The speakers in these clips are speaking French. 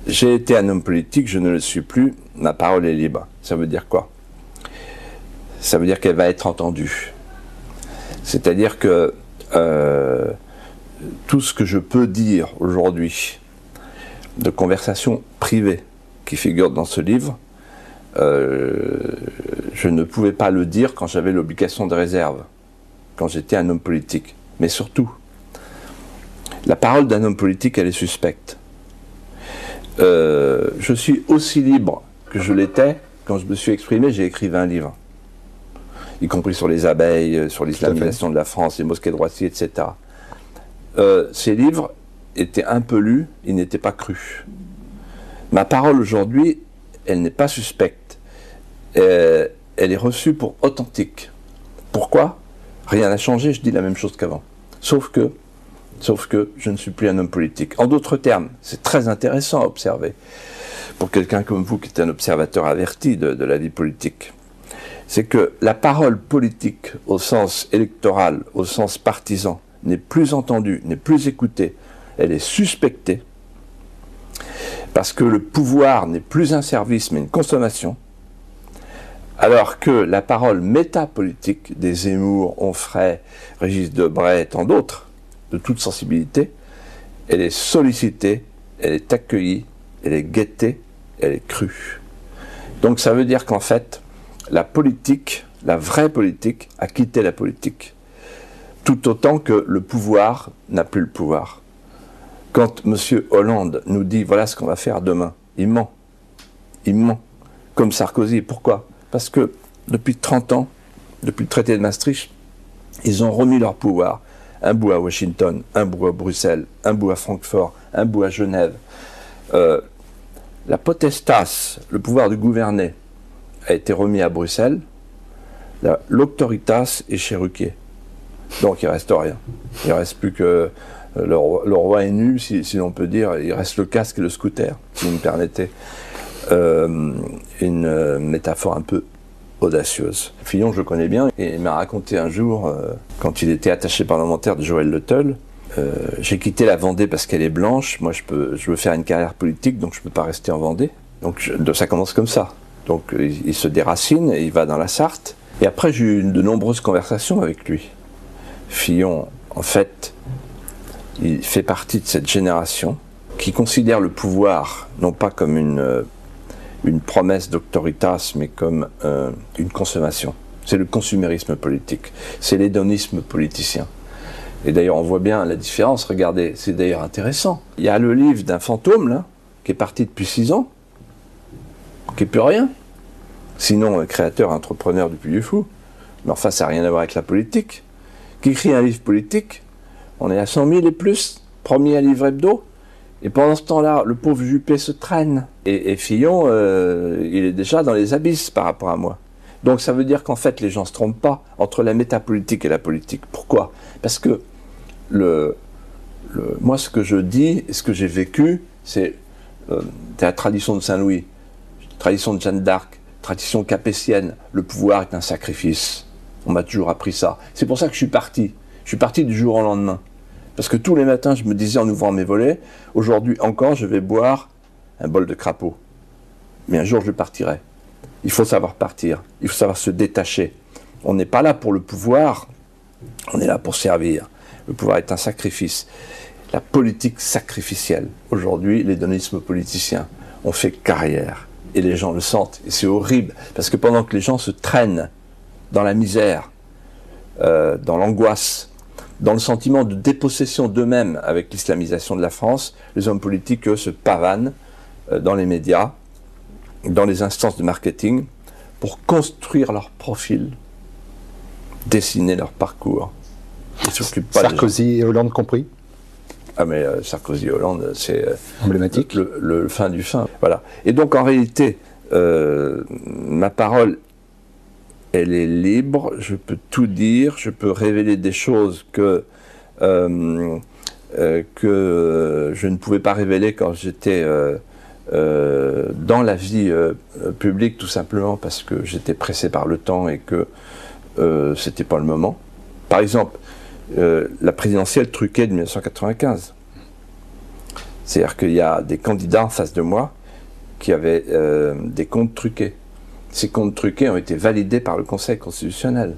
j'ai été un homme politique, je ne le suis plus, ma parole est libre. Ça veut dire quoi? Ça veut dire qu'elle va être entendue. C'est-à-dire que tout ce que je peux dire aujourd'hui de conversations privées qui figurent dans ce livre, je ne pouvais pas le dire quand j'avais l'obligation de réserve, quand j'étais un homme politique. Mais surtout, la parole d'un homme politique, elle est suspecte. Je suis aussi libre que je l'étais quand je me suis exprimé, j'ai écrit 20 livres, y compris sur les abeilles, sur l'islamisation de la France, les mosquées de Roissy, etc. Ces livres étaient un peu lus, ils n'étaient pas crus. Ma parole aujourd'hui, elle n'est pas suspecte. Elle est reçue pour authentique. Pourquoi? Rien n'a changé, je dis la même chose qu'avant. Sauf que je ne suis plus un homme politique. En d'autres termes, c'est très intéressant à observer, pour quelqu'un comme vous qui est un observateur averti de la vie politique. C'est que la parole politique, au sens électoral, au sens partisan, n'est plus entendue, n'est plus écoutée, elle est suspectée, parce que le pouvoir n'est plus un service mais une consommation, alors que la parole métapolitique des Zemmour, Onfray, Régis Debray et tant d'autres, de toute sensibilité, elle est sollicitée, elle est accueillie, elle est guettée, elle est crue. Donc ça veut dire qu'en fait, la politique, la vraie politique, a quitté la politique. Tout autant que le pouvoir n'a plus le pouvoir. Quand M. Hollande nous dit « voilà ce qu'on va faire demain », il ment. Il ment. Comme Sarkozy. Pourquoi? Parce que depuis 30 ans, depuis le traité de Maastricht, ils ont remis leur pouvoir. Un bout à Washington, un bout à Bruxelles, un bout à Francfort, un bout à Genève. La potestas, le pouvoir de gouverner, a été remis à Bruxelles. L'auctoritas est chez Ruquier. Donc il ne reste rien. Il ne reste plus que le roi est nu, si l'on peut dire. Il reste le casque et le scooter, si vous me permettez. Une métaphore un peu audacieuse. Fillon, je le connais bien, et il m'a raconté un jour, quand il était attaché parlementaire de Joël Le Teul, j'ai quitté la Vendée parce qu'elle est blanche, moi je veux faire une carrière politique, donc je ne peux pas rester en Vendée. Donc ça commence comme ça. Donc il se déracine, et il va dans la Sarthe, et après j'ai eu de nombreuses conversations avec lui. Fillon, en fait, il fait partie de cette génération qui considère le pouvoir, non pas comme une promesse d'autoritas, mais comme une consommation. C'est le consumérisme politique, c'est l'hédonisme politicien. Et d'ailleurs, on voit bien la différence, regardez, c'est d'ailleurs intéressant. Il y a le livre d'un fantôme, là, qui est parti depuis 6 ans, qui n'est plus rien. Sinon, créateur, entrepreneur du Puy du Fou. Mais enfin, ça n'a rien à voir avec la politique. Qui écrit un livre politique, on est à 100 000 et plus, premier à livre hebdo. Et pendant ce temps-là, le pauvre Juppé se traîne. Et Fillon, il est déjà dans les abysses par rapport à moi. Donc ça veut dire qu'en fait, les gens ne se trompent pas entre la métapolitique et la politique. Pourquoi? Parce que moi, ce que je dis, et ce que j'ai vécu, c'est la tradition de Saint-Louis, tradition de Jeanne d'Arc, tradition capétienne. Le pouvoir est un sacrifice. On m'a toujours appris ça. C'est pour ça que je suis parti. Je suis parti du jour au lendemain. Parce que tous les matins, je me disais en ouvrant mes volets, aujourd'hui encore, je vais boire un bol de crapaud. Mais un jour, je partirai. Il faut savoir partir. Il faut savoir se détacher. On n'est pas là pour le pouvoir, on est là pour servir. Le pouvoir est un sacrifice. La politique sacrificielle. Aujourd'hui, l'hédonisme politicien. On fait carrière. Et les gens le sentent. Et c'est horrible. Parce que pendant que les gens se traînent dans la misère, dans l'angoisse, dans le sentiment de dépossession d'eux-mêmes avec l'islamisation de la France, les hommes politiques, eux, se pavanent dans les médias, dans les instances de marketing, pour construire leur profil, dessiner leur parcours. Ils s'occupent pas Sarkozy et Hollande compris? Ah mais Sarkozy et Hollande, c'est emblématique. Le fin du fin. Voilà. Et donc en réalité, ma parole, elle est libre, je peux tout dire, je peux révéler des choses que je ne pouvais pas révéler quand j'étais dans la vie publique, tout simplement parce que j'étais pressé par le temps et que c'était pas le moment. Par exemple, la présidentielle truquée de 1995. C'est-à-dire qu'il y a des candidats en face de moi qui avaient des comptes truqués. Ces comptes truqués ont été validés par le Conseil constitutionnel.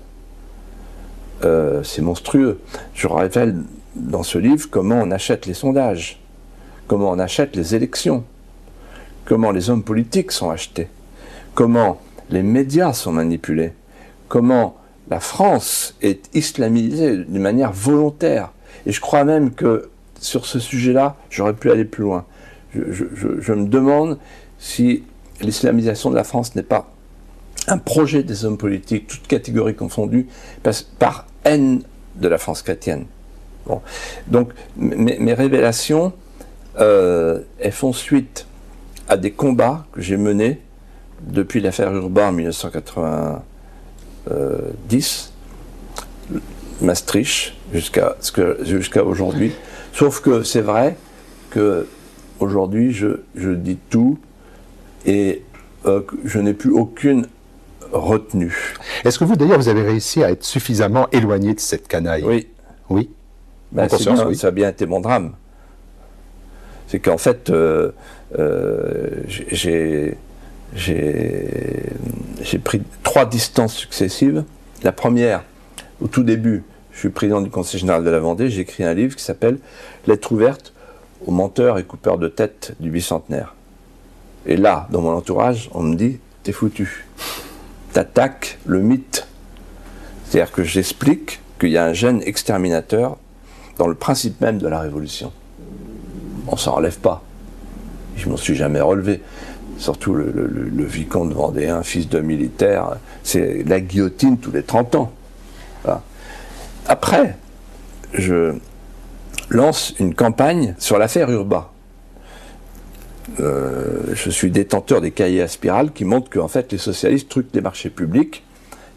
C'est monstrueux. Je révèle dans ce livre comment on achète les sondages, comment on achète les élections, comment les hommes politiques sont achetés, comment les médias sont manipulés, comment la France est islamisée d'une manière volontaire. Et je crois même que sur ce sujet-là, j'aurais pu aller plus loin. Je me demande si l'islamisation de la France n'est pas un projet des hommes politiques, toutes catégories confondues, par haine de la France chrétienne. Bon. Donc mes révélations, elles font suite à des combats que j'ai menés depuis l'affaire Urbain en 1990, Maastricht, jusqu'à aujourd'hui. Sauf que c'est vrai que aujourd'hui je dis tout et je n'ai plus aucune retenue. Est-ce que vous, d'ailleurs, vous avez réussi à être suffisamment éloigné de cette canaille? Oui. Oui. Ben, conscience, oui. Ça a bien été mon drame. C'est qu'en fait, j'ai pris 3 distances successives. La première, au tout début, je suis président du Conseil général de la Vendée, j'ai écrit un livre qui s'appelle « Lettre ouverte aux menteurs et coupeurs de tête du bicentenaire ». Et là, dans mon entourage, on me dit « T'es foutu, t'attaques le mythe ». C'est-à-dire que j'explique qu'il y a un gène exterminateur dans le principe même de la Révolution. On s'en relève pas. Je m'en suis jamais relevé. Surtout le vicomte vendéen, fils de militaire, c'est la guillotine tous les 30 ans. Voilà. Après, je lance une campagne sur l'affaire Urbain. Je suis détenteur des cahiers à spirale qui montrent qu'en fait les socialistes truquent les marchés publics.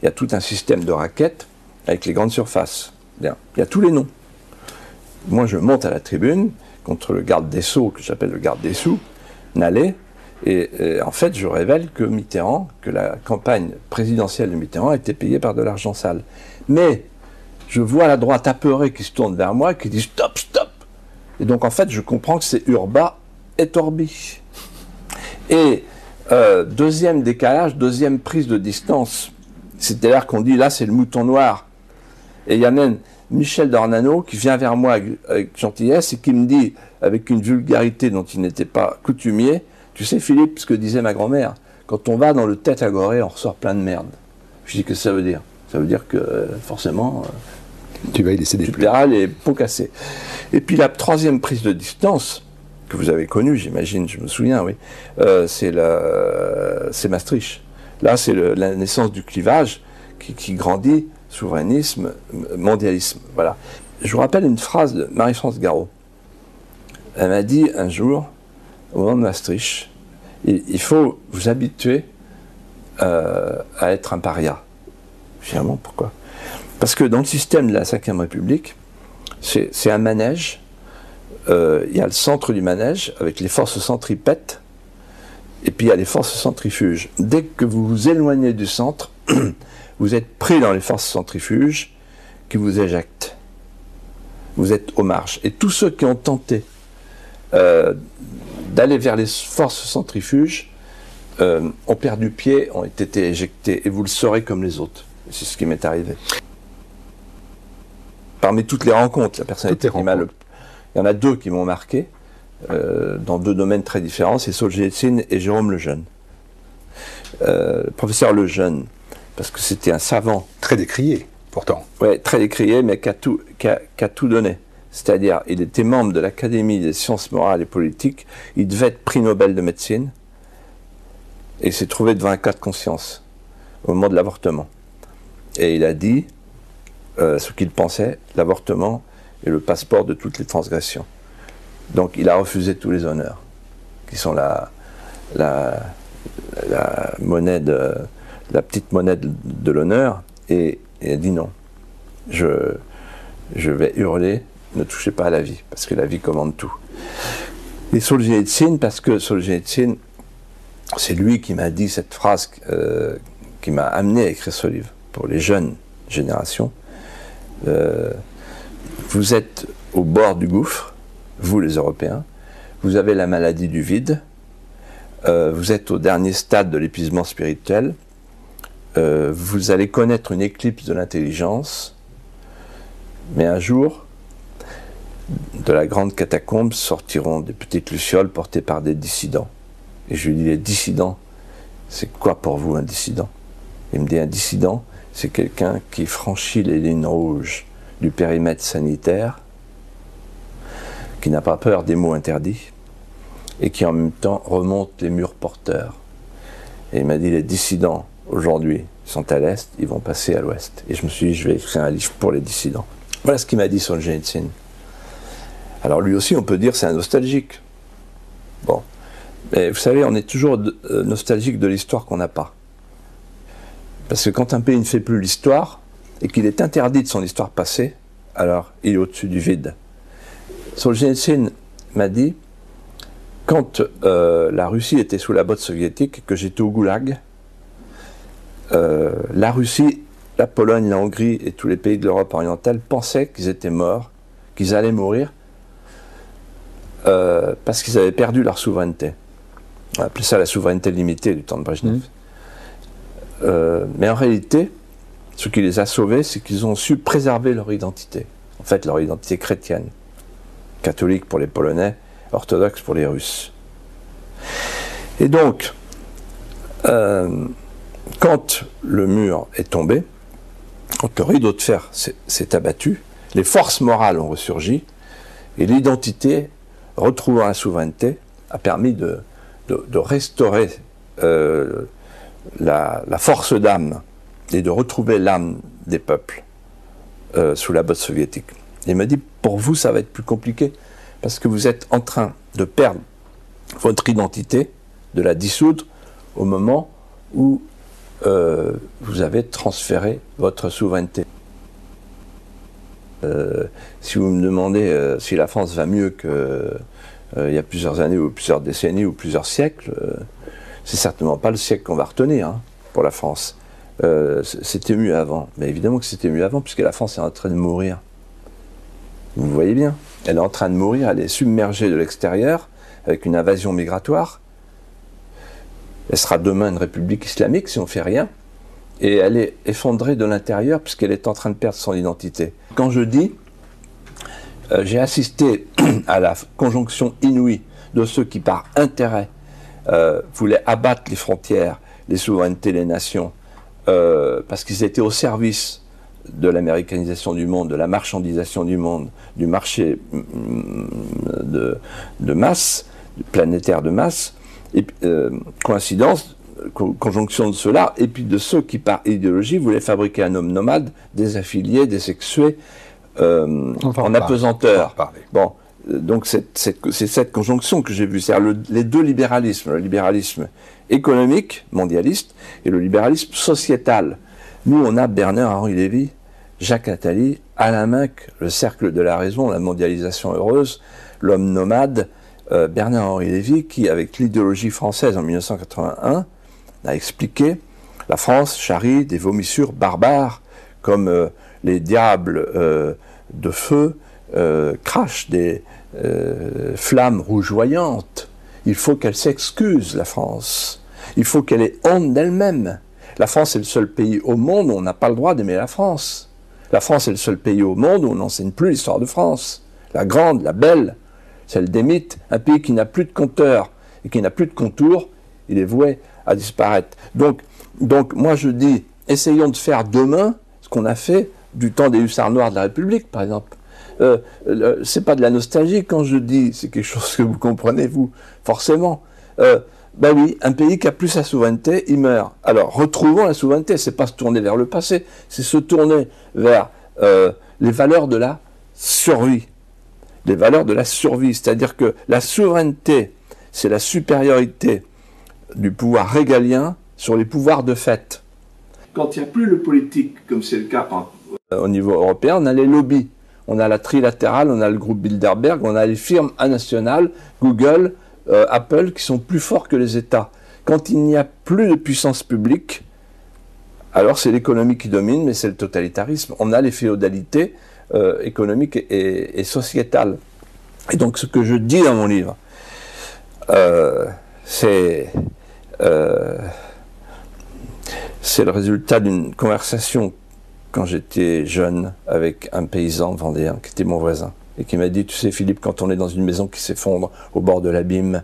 Il y a tout un système de raquettes avec les grandes surfaces. Bien. Il y a tous les noms. Moi, je monte à la tribune contre le garde des Sceaux, que j'appelle le garde des Sous, Nallet, et en fait, je révèle que Mitterrand, que la campagne présidentielle de Mitterrand a été payée par de l'argent sale. Mais je vois la droite apeurée qui se tourne vers moi, qui dit stop, stop. Et donc, en fait, je comprends que c'est Urbain et Torby. Et deuxième décalage, deuxième prise de distance. C'est-à-dire qu'on dit là, c'est le mouton noir. Et il y a même Michel Dornano qui vient vers moi avec gentillesse et qui me dit, avec une vulgarité dont il n'était pas coutumier, tu sais Philippe, ce que disait ma grand-mère, quand on va dans le tête à gorée, on ressort plein de merde. Je dis, que ça veut dire? Ça veut dire que forcément, tu vas y laisser des plumes. Tu verras les pots cassés. Et puis la troisième prise de distance, que vous avez connue, j'imagine, je me souviens, oui, c'est Maastricht. Là, c'est la naissance du clivage qui grandit, souverainisme, mondialisme. Voilà. Je vous rappelle une phrase de Marie-France Garot. Elle m'a dit un jour, au moment de Maastricht, il faut vous habituer à être un paria. Finalement, pourquoi? Parce que dans le système de la Ve République, c'est un manège. Il y a le centre du manège avec les forces centripètes, et puis il y a les forces centrifuges. Dès que vous vous éloignez du centre, vous êtes pris dans les forces centrifuges qui vous éjectent. Vous êtes aux marges. Et tous ceux qui ont tenté d'aller vers les forces centrifuges ont perdu pied, ont été éjectés. Et vous le saurez comme les autres. C'est ce qui m'est arrivé. Parmi toutes les rencontres, la personnalité qui m'a... Il y en a 2 qui m'ont marqué, dans 2 domaines très différents, c'est Solzhenitsyn et Jérôme Lejeune. Le professeur Lejeune, parce que c'était un savant. Très décrié, pourtant. Oui, très décrié, mais qui a tout donné. C'est-à-dire, il était membre de l'Académie des sciences morales et politiques, il devait être prix Nobel de médecine, et il s'est trouvé devant un cas de conscience, au moment de l'avortement. Et il a dit ce qu'il pensait, l'avortement est le passeport de toutes les transgressions. Donc il a refusé tous les honneurs, qui sont la monnaie la petite monnaie de l'honneur, et il a dit non. Je vais hurler, ne touchez pas à la vie, parce que la vie commande tout. Et Solzhenitsyn, parce que Solzhenitsyn, c'est lui qui m'a dit cette phrase qui m'a amené à écrire ce livre, pour les jeunes générations. Vous êtes au bord du gouffre, vous les Européens, vous avez la maladie du vide, vous êtes au dernier stade de l'épuisement spirituel, vous allez connaître une éclipse de l'intelligence, mais un jour, de la grande catacombe sortiront des petites lucioles portées par des dissidents. Et je lui dis, les dissidents, c'est quoi pour vous un dissident? Il me dit, un dissident, c'est quelqu'un qui franchit les lignes rouges du périmètre sanitaire, qui n'a pas peur des mots interdits, et qui en même temps remonte les murs porteurs. Et il m'a dit, les dissidents, aujourd'hui, sont à l'Est, ils vont passer à l'Ouest. Et je me suis dit, je vais écrire un livre pour les dissidents. Voilà ce qu'il m'a dit Solzhenitsyn. Alors lui aussi, on peut dire c'est un nostalgique. Bon. Mais vous savez, on est toujours nostalgique de l'histoire qu'on n'a pas. Parce que quand un pays ne fait plus l'histoire, et qu'il est interdit de son histoire passée, alors il est au-dessus du vide. Solzhenitsyn m'a dit, quand la Russie était sous la botte soviétique, et que j'étais au goulag, la Russie, la Pologne, la Hongrie et tous les pays de l'Europe orientale pensaient qu'ils étaient morts, qu'ils allaient mourir, parce qu'ils avaient perdu leur souveraineté. On appelait ça la souveraineté limitée du temps de Brejnev. Mais en réalité, ce qui les a sauvés, c'est qu'ils ont su préserver leur identité. En fait, leur identité chrétienne. Catholique pour les Polonais, orthodoxe pour les Russes. Et donc, quand le mur est tombé, quand le rideau de fer s'est abattu, les forces morales ont ressurgi, et l'identité, retrouvant la souveraineté, a permis de restaurer la force d'âme et de retrouver l'âme des peuples sous la botte soviétique. Il m'a dit, pour vous, ça va être plus compliqué, parce que vous êtes en train de perdre votre identité, de la dissoudre, au moment où vous avez transféré votre souveraineté. Si vous me demandez si la France va mieux qu'il y a plusieurs années, ou plusieurs décennies, ou plusieurs siècles, c'est certainement pas le siècle qu'on va retenir hein, pour la France. C'était mieux avant. Mais évidemment que c'était mieux avant, puisque la France est en train de mourir. Vous voyez bien, elle est en train de mourir, elle est submergée de l'extérieur, avec une invasion migratoire. Elle sera demain une république islamique si on ne fait rien. Et elle est effondrée de l'intérieur, puisqu'elle est en train de perdre son identité. Quand je dis, j'ai assisté à la conjonction inouïe de ceux qui, par intérêt, voulaient abattre les frontières, les souverainetés, les nations, parce qu'ils étaient au service de l'américanisation du monde, de la marchandisation du monde, du marché de masse, planétaire de masse, et coïncidence, conjonction de cela, et puis de ceux qui, par idéologie, voulaient fabriquer un homme nomade, désaffilié, désexué, en apesanteur. Bon, donc c'est cette conjonction que j'ai vue, c'est-à-dire les deux libéralismes, le libéralisme économique, mondialiste, et le libéralisme sociétal. Nous, on a Bernard-Henri Lévy, Jacques Attali, Alain Minc, le cercle de la raison, la mondialisation heureuse, l'homme nomade, Bernard-Henri Lévy, qui, avec l'idéologie française en 1981, a expliqué la France charrie des vomissures barbares, comme les diables de feu crachent des flammes rougeoyantes. Il faut qu'elle s'excuse, la France. Il faut qu'elle ait honte d'elle-même. La France est le seul pays au monde où on n'a pas le droit d'aimer la France. La France est le seul pays au monde où on n'enseigne plus l'histoire de France. La grande, la belle, celle des mythes. Un pays qui n'a plus de compteur et qui n'a plus de contour, il est voué à disparaître. Donc moi je dis, essayons de faire demain ce qu'on a fait du temps des hussards noirs de la République, par exemple. C'est pas de la nostalgie quand je dis, c'est quelque chose que vous comprenez, vous, forcément. Ben oui, un pays qui a plus sa souveraineté, il meurt. Alors, retrouvons la souveraineté, c'est pas se tourner vers le passé, c'est se tourner vers les valeurs de la survie. Les valeurs de la survie, c'est-à-dire que la souveraineté, c'est la supériorité du pouvoir régalien sur les pouvoirs de fait. Quand il n'y a plus le politique, comme c'est le cas au niveau européen, on a les lobbies. On a la trilatérale, on a le groupe Bilderberg, on a les firmes nationales, Google, Apple, qui sont plus forts que les États. Quand il n'y a plus de puissance publique, alors c'est l'économie qui domine, mais c'est le totalitarisme. On a les féodalités économiques et sociétales. Et donc ce que je dis dans mon livre, c'est le résultat d'une conversation quand j'étais jeune avec un paysan vendéen qui était mon voisin et qui m'a dit, tu sais Philippe, quand on est dans une maison qui s'effondre au bord de l'abîme,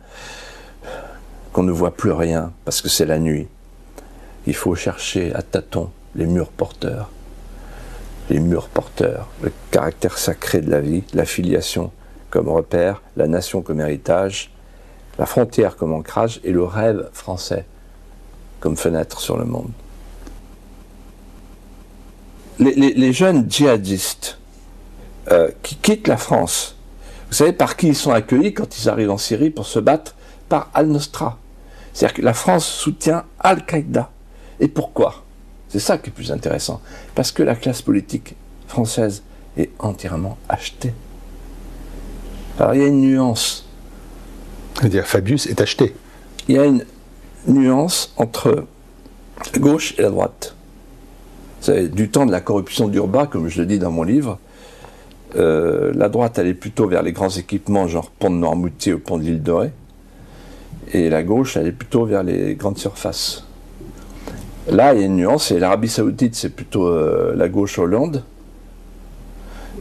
qu'on ne voit plus rien parce que c'est la nuit, il faut chercher à tâtons les murs porteurs. Les murs porteurs, le caractère sacré de la vie, la filiation comme repère, la nation comme héritage, la frontière comme ancrage et le rêve français comme fenêtre sur le monde. Les jeunes djihadistes qui quittent la France, vous savez par qui ils sont accueillis quand ils arrivent en Syrie pour se battre? Par Al-Nosra. C'est-à-dire que la France soutient Al-Qaïda. Et pourquoi? C'est ça qui est plus intéressant. Parce que la classe politique française est entièrement achetée. Alors il y a une nuance. C'est-à-dire Fabius est acheté. Il y a une nuance entre la gauche et la droite. Vous savez, du temps de la corruption d'Urba, comme je le dis dans mon livre, la droite allait plutôt vers les grands équipements, genre pont de Noirmoutier ou pont de l'Île de Ré, et la gauche allait plutôt vers les grandes surfaces. Là, il y a une nuance, et l'Arabie Saoudite, c'est plutôt la gauche Hollande,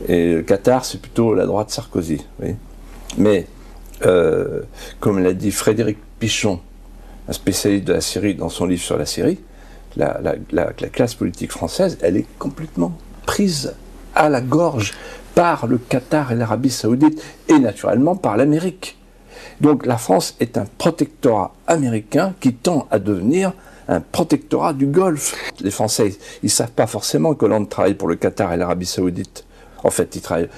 et le Qatar, c'est plutôt la droite Sarkozy. Oui. Mais, comme l'a dit Frédéric Pichon, un spécialiste de la Syrie, dans son livre sur la Syrie, la classe politique française, elle est complètement prise à la gorge par le Qatar et l'Arabie Saoudite, et naturellement par l'Amérique. Donc la France est un protectorat américain qui tend à devenir un protectorat du Golfe. Les Français, ils ne savent pas forcément que Hollande travaille pour le Qatar et l'Arabie Saoudite. En fait, ils travaillent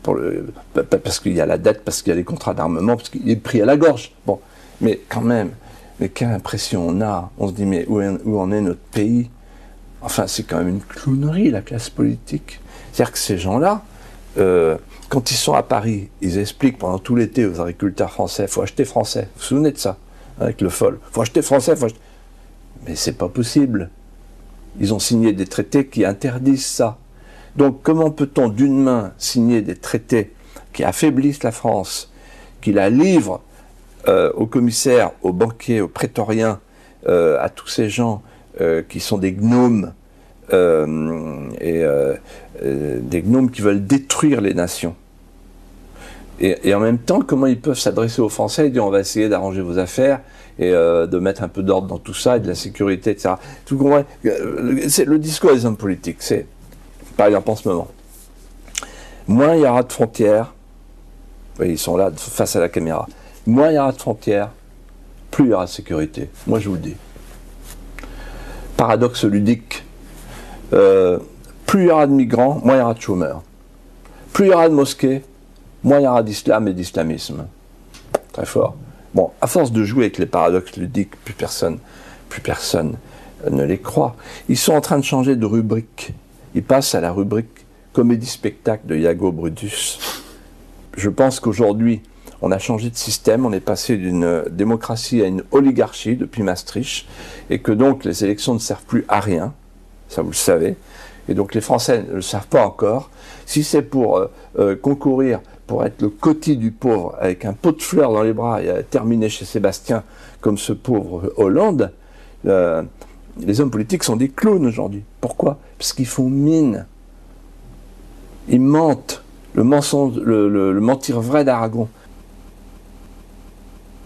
parce qu'il y a la dette, parce qu'il y a les contrats d'armement, parce qu'il est pris à la gorge. Bon, mais quand même, mais quelle impression on a? On se dit, mais où en est notre pays? Enfin, c'est quand même une clownerie, la classe politique. C'est-à-dire que ces gens-là, quand ils sont à Paris, ils expliquent pendant tout l'été aux agriculteurs français, il faut acheter français. Vous vous souvenez de ça? Avec le FOL. Il faut acheter français, Mais c'est pas possible. Ils ont signé des traités qui interdisent ça. Donc comment peut-on d'une main signer des traités qui affaiblissent la France, qui la livrent aux commissaires, aux banquiers, aux prétoriens, à tous ces gens qui sont des gnomes, des gnomes qui veulent détruire les nations. Et en même temps, comment ils peuvent s'adresser aux Français et dire on va essayer d'arranger vos affaires et de mettre un peu d'ordre dans tout ça et de la sécurité, etc. Tout comprenez, c'est le discours des hommes politiques. C'est, par exemple, en ce moment, moins il y aura de frontières, oui, ils sont là face à la caméra, moins il y aura de frontières, plus il y aura de sécurité. Moi, je vous le dis. Paradoxe ludique. Plus il y aura de migrants, moins il y aura de chômeurs. Plus il y aura de mosquées, moins il y aura d'islam et d'islamisme. Très fort. Bon, à force de jouer avec les paradoxes ludiques, plus personne ne les croit. Ils sont en train de changer de rubrique. Ils passent à la rubrique comédie-spectacle de Iago Brutus. Je pense qu'aujourd'hui, on a changé de système, on est passé d'une démocratie à une oligarchie depuis Maastricht, et que donc les élections ne servent plus à rien, ça vous le savez, et donc les Français ne le savent pas encore. Si c'est pour concourir, pour être le cotis du pauvre, avec un pot de fleurs dans les bras et terminer chez Sébastien comme ce pauvre Hollande, les hommes politiques sont des clowns aujourd'hui. Pourquoi? Parce qu'ils font mine. Ils mentent. Le mensonge, le mentir vrai d'Aragon.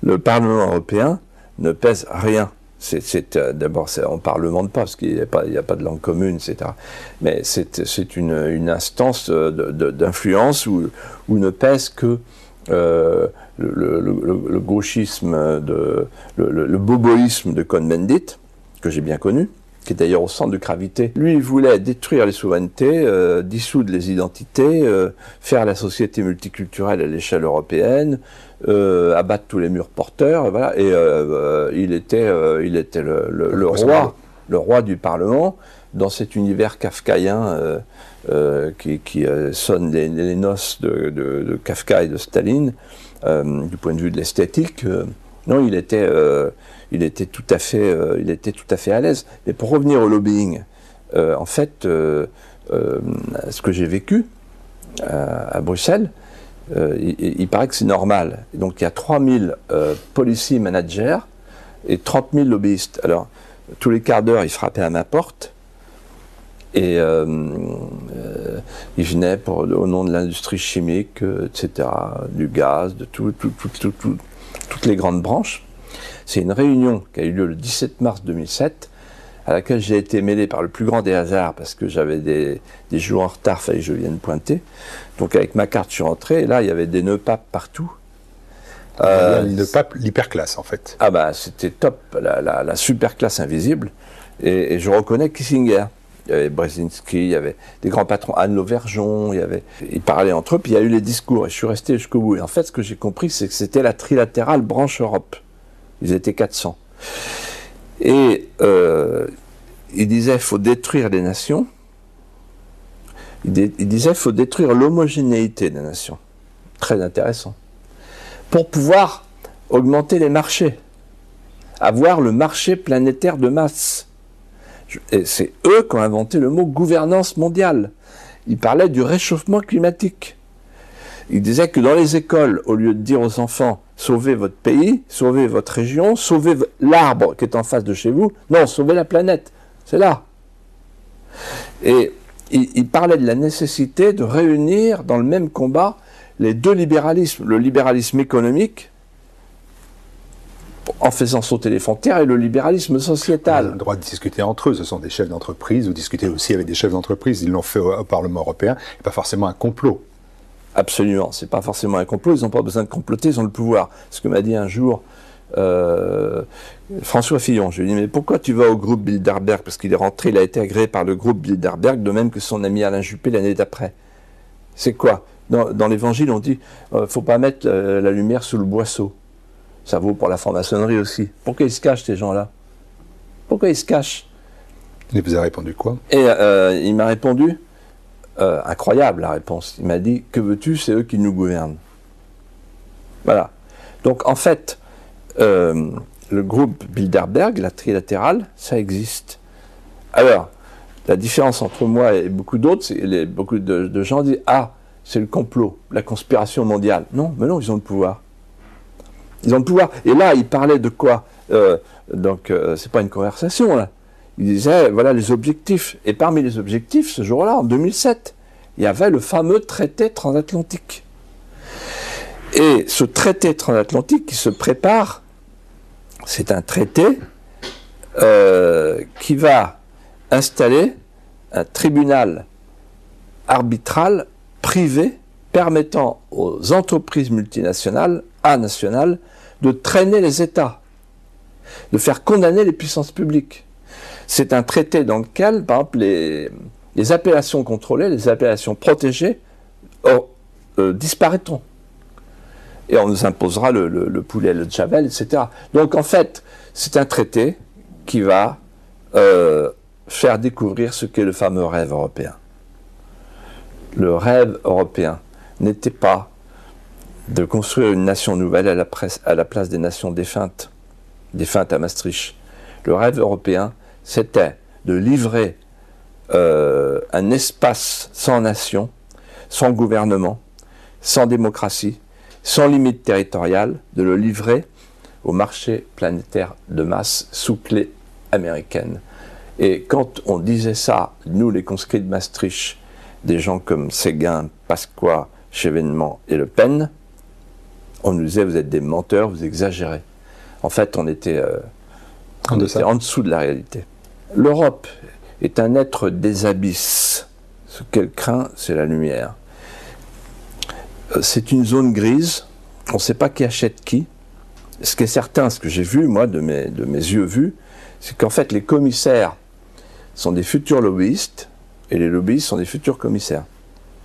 Le Parlement européen ne pèse rien. D'abord, on ne parlemente pas, parce qu'il n'y a pas de langue commune, etc. Mais c'est une instance d'influence où ne pèse que le gauchisme, le boboïsme de Cohn-Bendit, que j'ai bien connu, qui est d'ailleurs au centre de gravité. Lui, il voulait détruire les souverainetés, dissoudre les identités, faire la société multiculturelle à l'échelle européenne, abattre tous les murs porteurs, voilà. Et il était le roi du Parlement dans cet univers kafkaïen qui sonne les noces de Kafka et de Staline du point de vue de l'esthétique. Non, il était tout à fait à l'aise. Mais pour revenir au lobbying, en fait, ce que j'ai vécu à Bruxelles, il paraît que c'est normal. Et donc il y a 3000 policiers managers et 30 000 lobbyistes. Alors, tous les quarts d'heure, ils frappaient à ma porte. Et ils venaient au nom de l'industrie chimique, etc., du gaz, de toutes les grandes branches. C'est une réunion qui a eu lieu le 17 mars 2007, à laquelle j'ai été mêlé par le plus grand des hasards, parce que j'avais des jours en retard, il fallait que je vienne pointer. Donc avec ma carte, je suis rentré, et là, il y avait des nœuds papes partout. Le pape, l'hyperclasse, en fait. Ah bah, c'était top, la super classe invisible. Et je reconnais Kissinger. Il y avait Brzezinski, il y avait des grands patrons, Anne Lauvergeon, ils parlaient entre eux, puis il y a eu les discours, et je suis resté jusqu'au bout. Et en fait, ce que j'ai compris, c'est que c'était la trilatérale branche Europe. Ils étaient 400. Et il disait, il faut détruire les nations. Il disait, il faut détruire l'homogénéité des nations. Très intéressant. Pour pouvoir augmenter les marchés. Avoir le marché planétaire de masse. Et c'est eux qui ont inventé le mot gouvernance mondiale. Ils parlaient du réchauffement climatique. Ils disaient que dans les écoles, au lieu de dire aux enfants « sauvez votre pays, sauvez votre région, sauvez l'arbre qui est en face de chez vous », non, sauvez la planète, c'est là. Et ils parlaient de la nécessité de réunir dans le même combat les deux libéralismes, le libéralisme économique, en faisant sauter les frontières, et le libéralisme sociétal. Ils ont le droit de discuter entre eux, ce sont des chefs d'entreprise, ou discuter aussi avec des chefs d'entreprise, ils l'ont fait au Parlement européen, et pas forcément un complot. Absolument, c'est pas forcément un complot, ils n'ont pas besoin de comploter, ils ont le pouvoir. Ce que m'a dit un jour François Fillon, je lui ai dit, mais pourquoi tu vas au groupe Bilderberg? Parce qu'il est rentré, il a été agréé par le groupe Bilderberg, de même que son ami Alain Juppé l'année d'après. C'est quoi? Dans l'Évangile, on dit, faut pas mettre la lumière sous le boisseau. Ça vaut pour la franc-maçonnerie aussi. Pourquoi ils se cachent, ces gens-là? Pourquoi ils se cachent? Il vous a répondu quoi? Et il m'a répondu, incroyable la réponse, il m'a dit, que veux-tu, c'est eux qui nous gouvernent. Voilà. Donc en fait, le groupe Bilderberg, la trilatérale, ça existe. Alors, la différence entre moi et beaucoup d'autres, c'est beaucoup de gens disent, ah, c'est le complot, la conspiration mondiale. Non, mais non, ils ont le pouvoir. Ils ont le pouvoir. Et là, ils parlaient de quoi? C'est pas une conversation, là. Ils disaient, voilà les objectifs. Et parmi les objectifs, ce jour-là, en 2007, il y avait le fameux traité transatlantique. Et ce traité transatlantique qui se prépare, c'est un traité qui va installer un tribunal arbitral privé permettant aux entreprises multinationales, nationales, de traîner les États, de faire condamner les puissances publiques. C'est un traité dans lequel, par exemple, les appellations contrôlées, les appellations protégées disparaîtront. Et on nous imposera le poulet, le javel, etc. Donc en fait, c'est un traité qui va faire découvrir ce qu'est le fameux rêve européen. Le rêve européen n'était pas de construire une nation nouvelle à la place des nations défuntes à Maastricht. Le rêve européen, c'était de livrer un espace sans nation, sans gouvernement, sans démocratie, sans limite territoriale, de le livrer au marché planétaire de masse sous clé américaine. Et quand on disait ça, nous les conscrits de Maastricht, des gens comme Séguin, Pasqua, Chevènement et Le Pen, on nous disait, vous êtes des menteurs, vous exagérez. En fait, on était en dessous de la réalité. L'Europe est un être des abysses. Ce qu'elle craint, c'est la lumière. C'est une zone grise, on ne sait pas qui achète qui. Ce qui est certain, ce que j'ai vu, moi, de mes yeux vus, c'est qu'en fait, les commissaires sont des futurs lobbyistes, et les lobbyistes sont des futurs commissaires.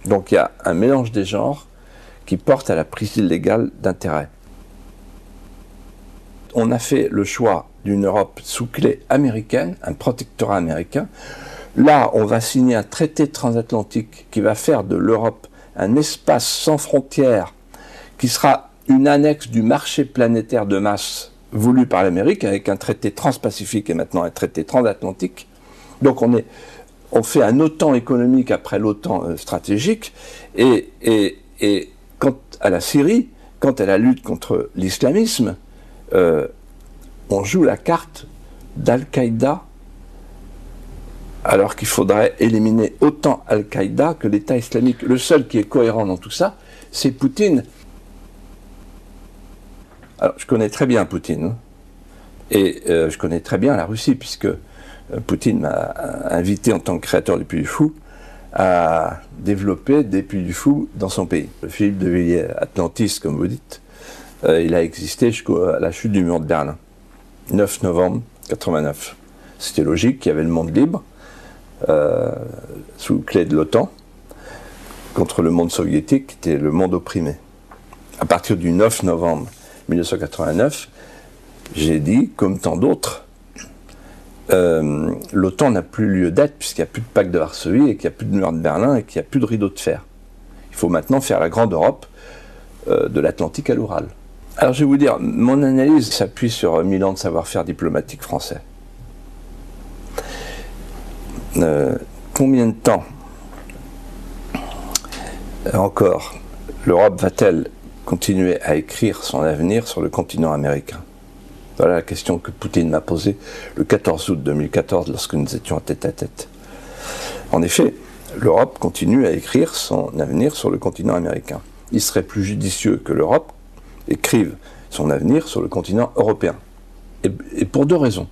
Donc il y a un mélange des genres qui porte à la prise illégale d'intérêt. On a fait le choix d'une Europe sous clé américaine, un protectorat américain. Là, on va signer un traité transatlantique qui va faire de l'Europe un espace sans frontières, qui sera une annexe du marché planétaire de masse voulu par l'Amérique, avec un traité transpacifique et maintenant un traité transatlantique. Donc on fait un OTAN économique après l'OTAN stratégique, et quand à la Syrie, quand elle a lutte contre l'islamisme, on joue la carte d'Al-Qaïda, alors qu'il faudrait éliminer autant Al-Qaïda que l'État islamique. Le seul qui est cohérent dans tout ça, c'est Poutine. Alors, je connais très bien Poutine, hein, et je connais très bien la Russie, puisque Poutine m'a invité en tant que créateur du Puy du Fou à développer des Puy du Fou dans son pays. Le Philippe de Villiers, Atlantis, comme vous dites, il a existé jusqu'à la chute du mur de Berlin, 9 novembre 89. C'était logique, il y avait le monde libre, sous clé de l'OTAN, contre le monde soviétique, qui était le monde opprimé. À partir du 9 novembre 1989, j'ai dit, comme tant d'autres, l'OTAN n'a plus lieu d'être puisqu'il n'y a plus de pacte de Varsovie et qu'il n'y a plus de mur de Berlin et qu'il n'y a plus de rideau de fer. Il faut maintenant faire la grande Europe de l'Atlantique à l'Oural. Alors je vais vous dire, mon analyse s'appuie sur 1000 ans de savoir-faire diplomatique français. Combien de temps encore l'Europe va-t-elle continuer à écrire son avenir sur le continent américain? Voilà la question que Poutine m'a posée le 14 août 2014 lorsque nous étions tête à tête. En effet, l'Europe continue à écrire son avenir sur le continent américain. Il serait plus judicieux que l'Europe écrive son avenir sur le continent européen. Et pour deux raisons.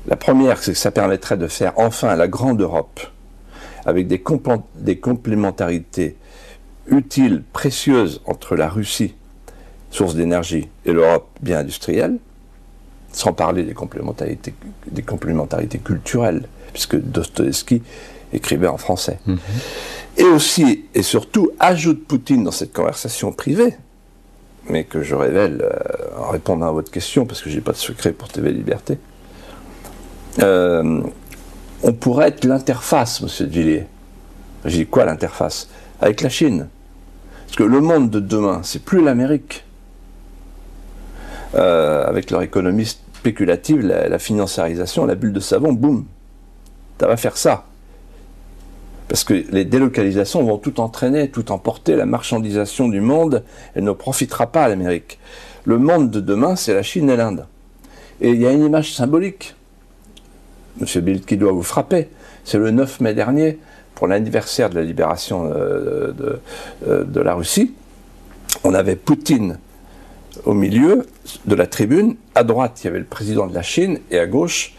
La première, c'est que ça permettrait de faire enfin la grande Europe, avec des complémentarités utiles, précieuses entre la Russie, source d'énergie, et l'Europe bien industrielle, sans parler des complémentarités culturelles, puisque Dostoïevski écrivait en français. Mmh. Et aussi, et surtout, ajoute Poutine dans cette conversation privée, mais que je révèle en répondant à votre question, parce que je n'ai pas de secret pour TV Liberté, on pourrait être l'interface, monsieur de Villiers. J'ai dit quoi l'interface? Avec la Chine. Parce que le monde de demain, c'est plus l'Amérique. Avec leur économie spéculative, la financiarisation, la bulle de savon, boum, ça va faire ça. Parce que les délocalisations vont tout entraîner, tout emporter, la marchandisation du monde, elle ne profitera pas à l'Amérique. Le monde de demain, c'est la Chine et l'Inde. Et il y a une image symbolique, monsieur Bill, qui doit vous frapper. C'est le 9 mai dernier, pour l'anniversaire de la libération de la Russie. On avait Poutine au milieu de la tribune. À droite, il y avait le président de la Chine, et à gauche,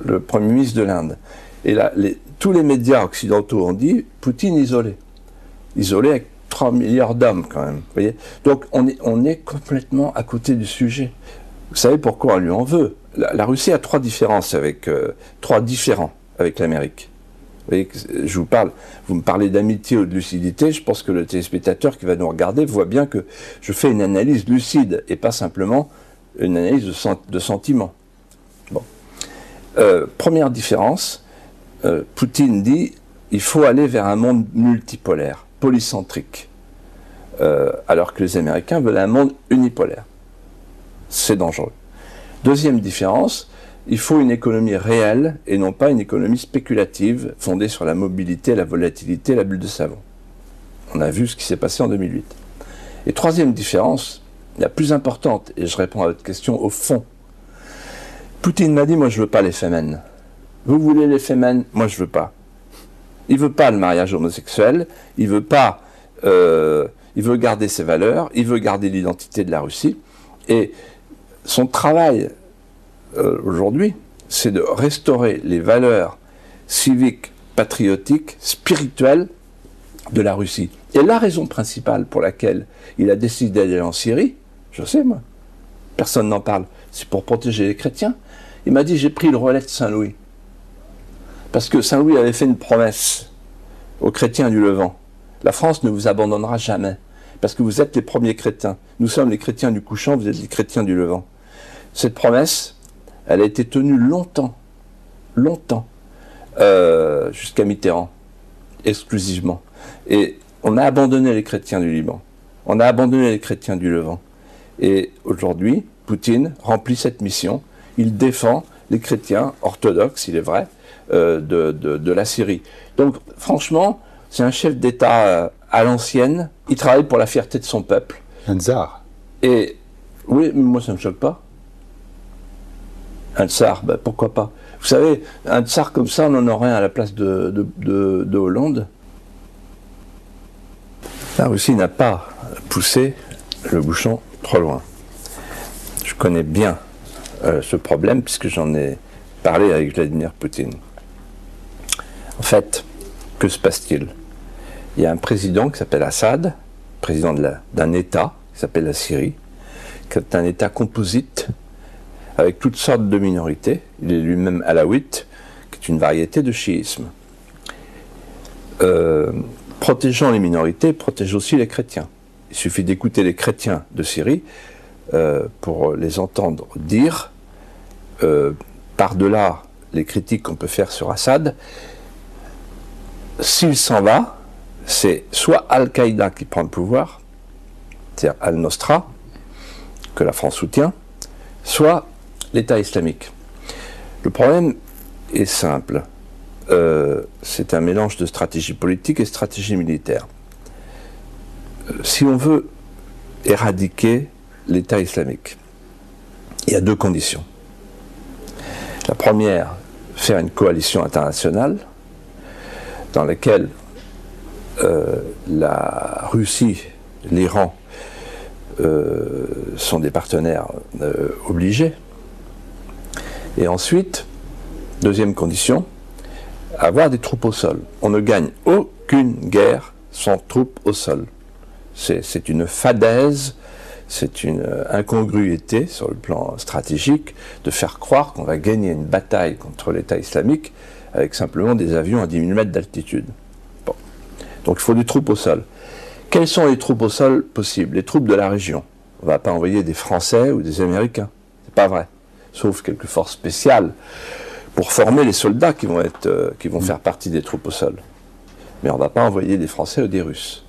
le Premier ministre de l'Inde. Et là, tous les médias occidentaux ont dit Poutine isolé. Isolé avec 3 milliards d'hommes, quand même. Vous voyez. Donc, on est complètement à côté du sujet. Vous savez pourquoi on lui en veut? La Russie a trois différents avec l'Amérique. Vous voyez, je vous parle, vous me parlez d'amitié ou de lucidité, je pense que le téléspectateur qui va nous regarder voit bien que je fais une analyse lucide et pas simplement une analyse de sentiment. Bon. Première différence, Poutine dit il faut aller vers un monde multipolaire, polycentrique, alors que les Américains veulent un monde unipolaire. C'est dangereux. Deuxième différence, il faut une économie réelle et non pas une économie spéculative fondée sur la mobilité, la volatilité, la bulle de savon. On a vu ce qui s'est passé en 2008. Et troisième différence, la plus importante, et je réponds à votre question au fond. Poutine m'a dit, moi je veux pas les fémènes. Vous voulez les fémènes? Moi je veux pas. Il veut pas le mariage homosexuel, il veut pas, il veut garder ses valeurs, il veut garder l'identité de la Russie, et son travail aujourd'hui, c'est de restaurer les valeurs civiques, patriotiques, spirituelles de la Russie. Et la raison principale pour laquelle il a décidé d'aller en Syrie, je sais moi, personne n'en parle, c'est pour protéger les chrétiens. Il m'a dit, j'ai pris le relais de Saint-Louis. Parce que Saint-Louis avait fait une promesse aux chrétiens du Levant. La France ne vous abandonnera jamais, parce que vous êtes les premiers chrétiens. Nous sommes les chrétiens du couchant, vous êtes les chrétiens du Levant. Cette promesse, elle a été tenue longtemps, jusqu'à Mitterrand, exclusivement. Et on a abandonné les chrétiens du Liban, on a abandonné les chrétiens du Levant. Et aujourd'hui, Poutine remplit cette mission, il défend les chrétiens orthodoxes, il est vrai, de la Syrie. Donc franchement, c'est un chef d'État à l'ancienne, il travaille pour la fierté de son peuple. Un tsar. Et oui, mais moi ça ne me choque pas. Un tsar, ben, pourquoi pas. Vous savez, un tsar comme ça, on en aurait un à la place de Hollande. La Russie n'a pas poussé le bouchon trop loin. Je connais bien ce problème puisque j'en ai parlé avec Vladimir Poutine. En fait, que se passe-t-il? Il y a un président qui s'appelle Assad, président d'un État qui s'appelle la Syrie, qui est un État composite avec toutes sortes de minorités. Il est lui-même alaouite, qui est une variété de chiisme. Protégeant les minorités, protège aussi les chrétiens. Il suffit d'écouter les chrétiens de Syrie pour les entendre dire, par-delà les critiques qu'on peut faire sur Assad, s'il s'en va, c'est soit Al-Qaïda qui prend le pouvoir, c'est-à-dire Al-Nosra, que la France soutient, soit l'État islamique. Le problème est simple. C'est un mélange de stratégie politique et stratégie militaire. Si on veut éradiquer l'État islamique, il y a deux conditions. La première, faire une coalition internationale dans laquelle la Russie, l'Iran sont des partenaires obligés. Et ensuite, deuxième condition, avoir des troupes au sol. On ne gagne aucune guerre sans troupes au sol. C'est une fadaise, c'est une incongruité sur le plan stratégique de faire croire qu'on va gagner une bataille contre l'État islamique avec simplement des avions à 10 000 mètres d'altitude. Bon. Donc il faut des troupes au sol. Quelles sont les troupes au sol possibles? Les troupes de la région. On ne va pas envoyer des Français ou des Américains. C'est pas vrai. Sauf quelques forces spéciales pour former les soldats qui vont faire partie des troupes au sol. Mais on ne va pas envoyer des Français ou des Russes.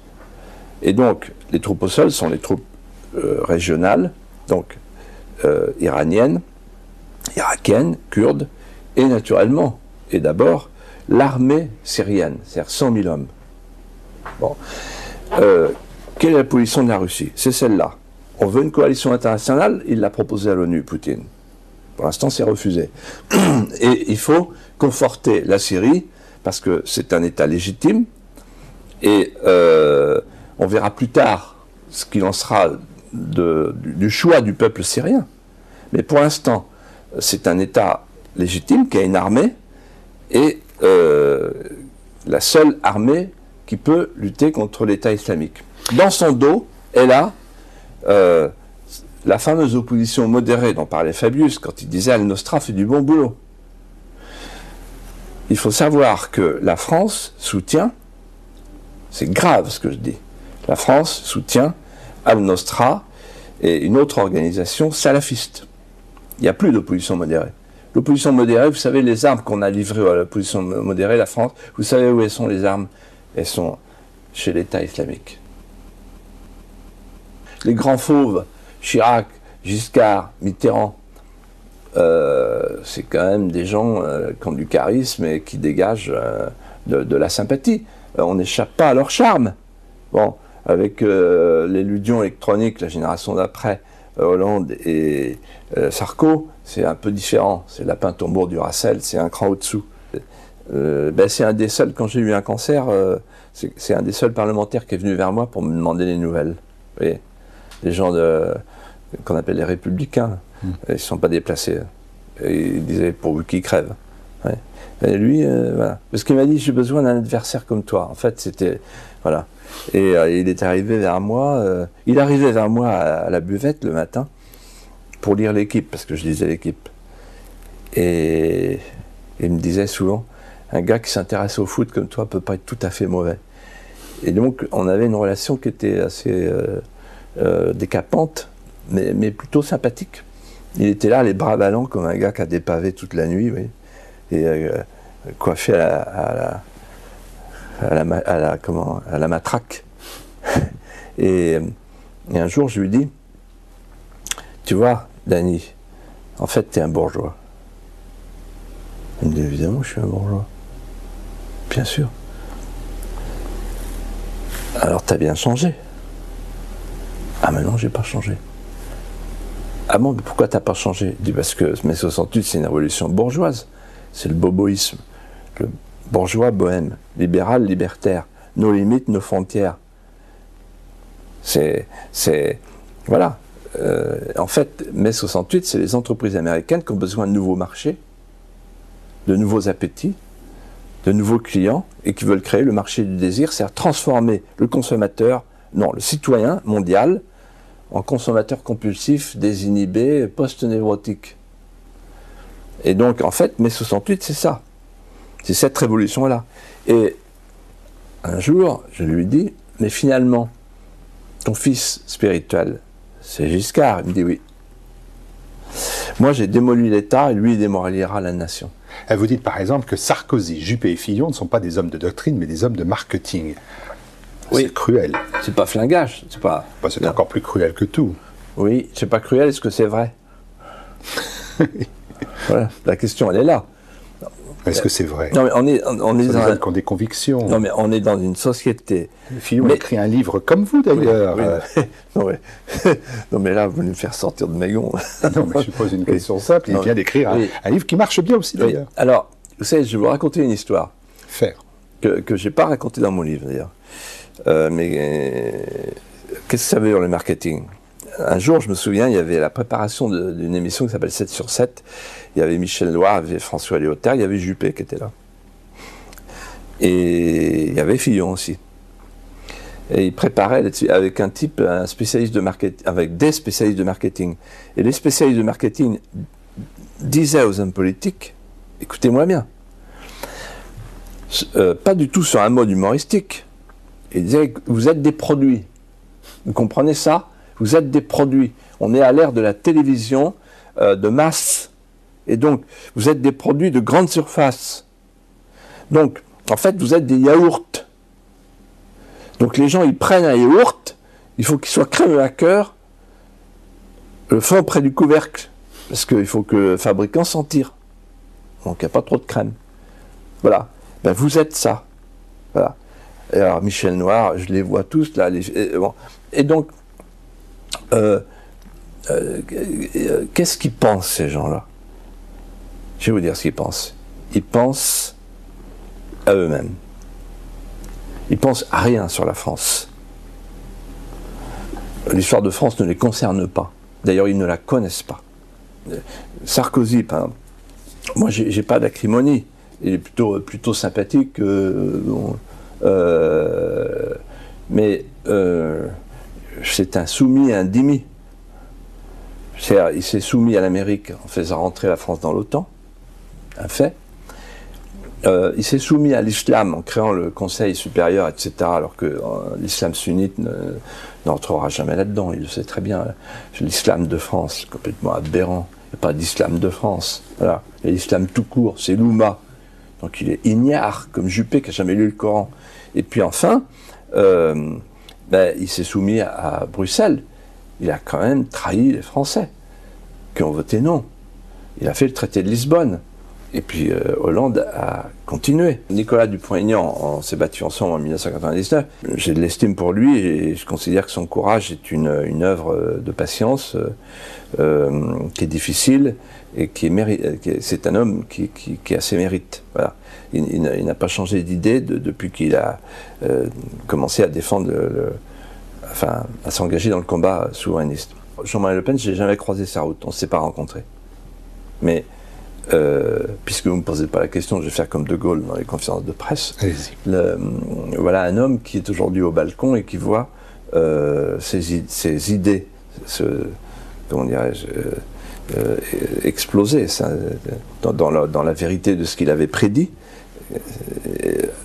Et donc, les troupes au sol sont les troupes régionales, donc iraniennes, irakiennes, kurdes, et naturellement, et d'abord, l'armée syrienne, c'est-à-dire 100 000 hommes. Bon. Quelle est la position de la Russie? C'est celle-là. On veut une coalition internationale, il l'a proposée à l'ONU, Poutine. Pour l'instant, c'est refusé. Et il faut conforter la Syrie, parce que c'est un État légitime, et on verra plus tard ce qu'il en sera du choix du peuple syrien. Mais pour l'instant, c'est un État légitime qui a une armée, et la seule armée qui peut lutter contre l'État islamique. Dans son dos, elle a la fameuse opposition modérée dont parlait Fabius quand il disait Al-Nosra fait du bon boulot. Il faut savoir que la France soutient, c'est grave ce que je dis, la France soutient Al-Nosra et une autre organisation salafiste. Il n'y a plus d'opposition modérée. L'opposition modérée, vous savez, les armes qu'on a livrées à l'opposition modérée, la France, vous savez où elles sont les armes? Elles sont chez l'État islamique. Les grands fauves, Chirac, Giscard, Mitterrand, c'est quand même des gens qui ont du charisme et qui dégagent de la sympathie. On n'échappe pas à leur charme. Bon, avec l'élusion électronique, la génération d'après, Hollande et Sarko, c'est un peu différent. C'est Lapin Tombour du Racel, c'est un cran au-dessous. C'est un des seuls, quand j'ai eu un cancer, c'est un des seuls parlementaires qui est venu vers moi pour me demander des nouvelles. Vous voyez, les gens qu'on appelle les républicains, ils ne sont pas déplacés. Et ils disaient pourvu qu'ils crèvent. Ouais. Et lui, voilà. Parce qu'il m'a dit j'ai besoin d'un adversaire comme toi. En fait, c'était. Voilà. Et il est arrivé vers moi, il arrivait vers moi à la buvette le matin pour lire l'Équipe, parce que je lisais l'Équipe. Et il me disait souvent un gars qui s'intéresse au foot comme toi peut pas être tout à fait mauvais. Et donc, on avait une relation qui était assez décapante, mais plutôt sympathique. Il était là, les bras ballants, comme un gars qui a dépavé toute la nuit, oui, et coiffé à la matraque. Et un jour, je lui dis, tu vois, Danny, en fait, tu es un bourgeois. Il me dit, évidemment, je suis un bourgeois. Bien sûr. Alors t'as bien changé. Ah mais non, j'ai pas changé. Ah bon, mais pourquoi t'as pas changé? Je dis parce que mai 68 c'est une révolution bourgeoise. C'est le boboïsme. Le bourgeois bohème, libéral, libertaire. Nos limites, nos frontières. Voilà. En fait, mai 68, c'est les entreprises américaines qui ont besoin de nouveaux marchés, de nouveaux appétits, de nouveaux clients, et qui veulent créer le marché du désir, c'est-à-dire transformer le consommateur, non, le citoyen mondial, en consommateur compulsif, désinhibé, post-névrotique. Et donc, en fait, mai 68, c'est ça. C'est cette révolution-là. Et un jour, je lui dis, mais finalement, ton fils spirituel, c'est Giscard. Il me dit oui. Moi, j'ai démoli l'État et lui, il démolira la nation. Et vous dites par exemple que Sarkozy, Juppé et Fillon ne sont pas des hommes de doctrine, mais des hommes de marketing. Oui. C'est cruel. C'est pas flingage. C'est pas... c'est encore plus cruel que tout. Oui, c'est pas cruel. Est-ce que c'est vrai? Voilà, la question, elle est là. Est-ce que c'est vrai? Non, mais on est dans des hommes qui ont des convictions. Non, mais on est dans une société. Fillon a écrit un livre comme vous d'ailleurs. Oui, non, mais là, vous venez me faire sortir de mes gonds. Non, mais je pose une question simple. Il vient d'écrire un livre qui marche bien aussi d'ailleurs. Alors, vous savez, je vais vous raconter une histoire. Faire. Que je n'ai pas racontée dans mon livre d'ailleurs. Mais qu'est-ce que ça veut dire le marketing? Un jour, je me souviens, il y avait la préparation d'une émission qui s'appelle 7 sur 7. Il y avait Michel Loire, il y avait François Léotard, il y avait Juppé qui était là. Et il y avait Fillon aussi. Et il préparait là-dessus avec un type, un spécialiste de marketing, avec des spécialistes de marketing. Et les spécialistes de marketing disaient aux hommes politiques, écoutez-moi bien, pas du tout sur un mode humoristique. Ils disaient, vous êtes des produits. Vous comprenez ça? Vous êtes des produits. On est à l'ère de la télévision de masse. Et donc, vous êtes des produits de grande surface. Donc, en fait, vous êtes des yaourts. Donc, les gens, ils prennent un yaourt, il faut qu'il soit crémeux à cœur, le fond près du couvercle, parce qu'il faut que le fabricant s'en tire. Donc, il n'y a pas trop de crème. Voilà. Ben, vous êtes ça. Voilà. Et alors, Michel Noir, je les vois tous, là. Et donc, qu'est-ce qu'ils pensent, ces gens-là? Je vais vous dire ce qu'ils pensent. Ils pensent à eux-mêmes. Ils pensent à rien sur la France. L'histoire de France ne les concerne pas. D'ailleurs, ils ne la connaissent pas. Sarkozy, par exemple, moi, j'ai pas d'acrimonie. Il est plutôt sympathique. Mais c'est un soumis à un dhimmi. Il s'est soumis à l'Amérique en faisant rentrer la France dans l'OTAN, un fait. Il s'est soumis à l'islam en créant le Conseil supérieur, etc., alors que l'islam sunnite n'entrera jamais là-dedans, il le sait très bien. L'islam de France, complètement aberrant. Il n'y a pas d'islam de France. Voilà. Et l'islam tout court, c'est l'Oumma. Donc il est ignare, comme Juppé, qui n'a jamais lu le Coran. Et puis enfin, il s'est soumis à Bruxelles. Il a quand même trahi les Français, qui ont voté non. Il a fait le traité de Lisbonne. Et puis Hollande a continué. Nicolas Dupont-Aignan, on s'est battu ensemble en 1999. J'ai de l'estime pour lui et je considère que son courage est une œuvre de patience qui est difficile et c'est un homme qui a ses mérites. Voilà. Il n'a pas changé d'idée depuis qu'il a commencé à défendre, à s'engager dans le combat souverainiste. Jean-Marie Le Pen, je n'ai jamais croisé sa route, on ne s'est pas rencontrés. Mais puisque vous ne me posez pas la question, je vais faire comme De Gaulle dans les conférences de presse. Voilà un homme qui est aujourd'hui au balcon et qui voit ses idées, comment dirais-je, exploser dans la vérité de ce qu'il avait prédit,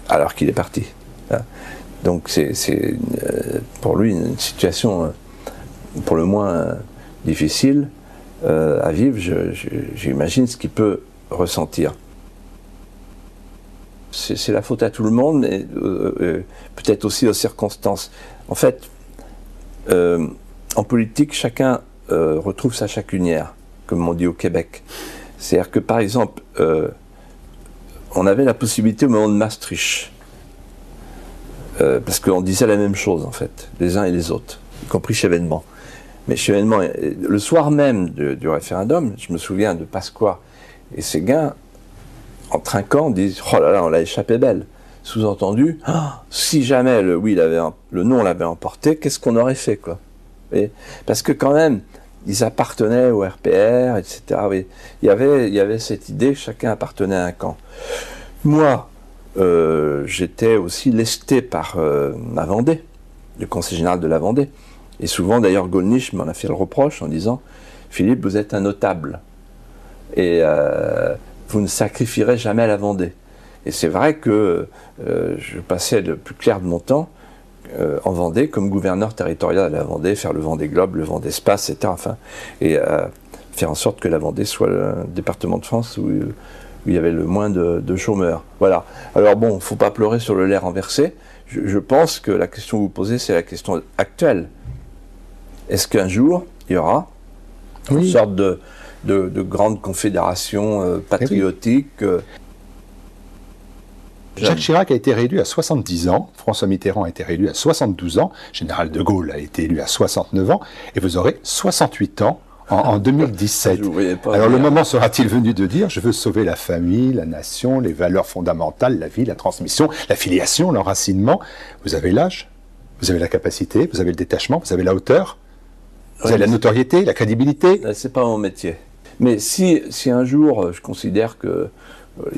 alors qu'il est parti. Donc c'est pour lui une situation pour le moins difficile à vivre. J'imagine ce qu'il peut ressentir. C'est la faute à tout le monde, mais peut-être aussi aux circonstances. En fait, en politique, chacun retrouve sa chacunière, comme on dit au Québec. C'est-à-dire que, par exemple, on avait la possibilité au moment de Maastricht parce qu'on disait la même chose, en fait, les uns et les autres, y compris Chevènement. Mais Chevènement, le soir même du référendum, je me souviens de Pasqua et Séguin, en trinquant, disent « Oh là là, on l'a échappé belle ». Sous-entendu, oh, si jamais le non l'avait emporté, qu'est-ce qu'on aurait fait, quoi. Et parce que quand même, ils appartenaient au RPR, etc. Oui. Il y avait cette idée, chacun appartenait à un camp. Moi, j'étais aussi lesté par ma Vendée, le conseil général de la Vendée. Et souvent, d'ailleurs, Gollnisch m'en a fait le reproche en disant « Philippe, vous êtes un notable, et vous ne sacrifierez jamais la Vendée ». Et c'est vrai que je passais le plus clair de mon temps en Vendée, comme gouverneur territorial de la Vendée, faire le Vendée Globe, le Vendée Espace, etc. Enfin, et faire en sorte que la Vendée soit le département de France où il y avait le moins de chômeurs. Voilà. Alors bon, il ne faut pas pleurer sur le lait renversé. Je pense que la question que vous posez, c'est la question actuelle. Est-ce qu'un jour, il y aura une sorte de grande confédération patriotique Jacques Chirac a été réélu à 70 ans, François Mitterrand a été réélu à 72 ans, Général de Gaulle a été élu à 69 ans, et vous aurez 68 ans en 2017. Alors le moment sera-t-il venu de dire « Je veux sauver la famille, la nation, les valeurs fondamentales, la vie, la transmission, la filiation, l'enracinement ». Vous avez l'âge, vous avez la capacité, vous avez le détachement, vous avez la hauteur, vous avez la notoriété, la crédibilité. C'est pas mon métier. Mais si un jour je considère qu'il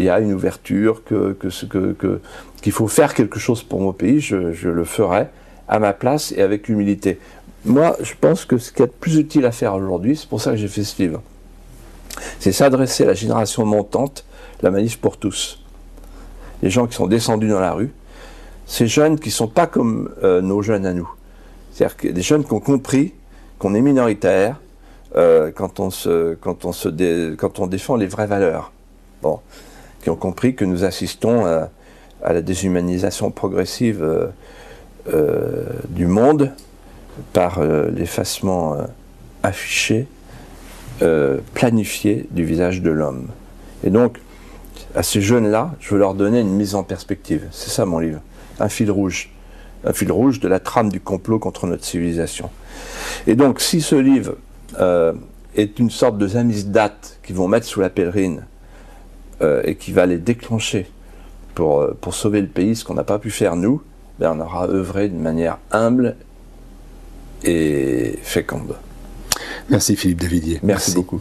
y a une ouverture, qu'il faut faire quelque chose pour mon pays, je le ferai à ma place et avec humilité. Moi, je pense que ce qui est le plus utile à faire aujourd'hui, c'est pour ça que j'ai fait ce livre, c'est s'adresser à la génération montante, la manif pour tous. Les gens qui sont descendus dans la rue, ces jeunes qui ne sont pas comme nos jeunes à nous. C'est-à-dire que des jeunes qui ont compris qu'on est minoritaire quand on défend les vraies valeurs. Bon, qui ont compris que nous assistons à la déshumanisation progressive du monde par l'effacement affiché, planifié du visage de l'homme. Et donc, à ces jeunes-là, je veux leur donner une mise en perspective. C'est ça mon livre, un fil rouge de la trame du complot contre notre civilisation. Et donc, si ce livre est une sorte de samizdat qu'ils vont mettre sous la pèlerine et qui va les déclencher pour sauver le pays, ce qu'on n'a pas pu faire nous, ben on aura œuvré d'une manière humble et féconde. Merci Philippe Davidier. Merci beaucoup.